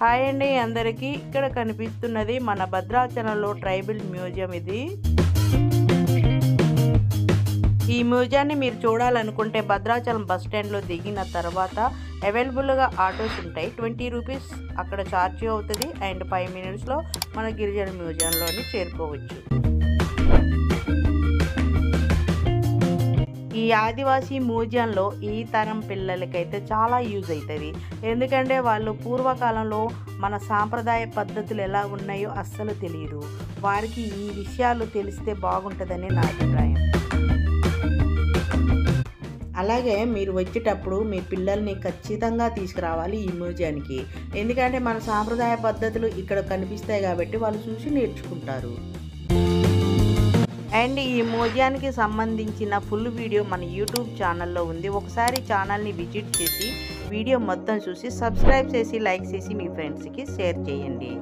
Hi అండి అందరికీ. ఇక్కడ కనిపిస్తున్నది మన భద్రాచలంలో ట్రైబల్ మ్యూజియం. ఇది ఈ మ్యూజియాన్ని మీరు చూడాలనుకుంటే భద్రాచలం బస్ స్టాండ్లో దిగిన తర్వాత అవైలబుల్గా ఆటోస్ ఉంటాయి. 20 రూపీస్ అక్కడ ఛార్జ్ అవుతుంది. అండ్ 5 మినిట్స్లో మన గిరిజన మ్యూజియంలోని చేరుకోవచ్చు. ఈ ఆదివాసీ మ్యూజియంలో ఈ తరం పిల్లలకైతే చాలా యూజ్ అవుతుంది. ఎందుకంటే వాళ్ళు పూర్వకాలంలో మన సాంప్రదాయ పద్ధతులు ఎలా ఉన్నాయో అస్సలు తెలియదు. వారికి ఈ విషయాలు తెలిస్తే బాగుంటుందని నా అభిప్రాయం. అలాగే మీరు వచ్చేటప్పుడు మీ పిల్లల్ని ఖచ్చితంగా తీసుకురావాలి ఈ మ్యూజియానికి. ఎందుకంటే మన సాంప్రదాయ పద్ధతులు ఇక్కడ కనిపిస్తాయి కాబట్టి వాళ్ళు చూసి నేర్చుకుంటారు. అండ్ ఈ మ్యూజియానికి సంబంధించిన ఫుల్ వీడియో మన యూట్యూబ్ ఛానల్లో ఉంది. ఒకసారి ఛానల్ని విజిట్ చేసి వీడియో మొత్తం చూసి సబ్స్క్రైబ్ చేసి లైక్ చేసి మీ ఫ్రెండ్స్కి షేర్ చేయండి.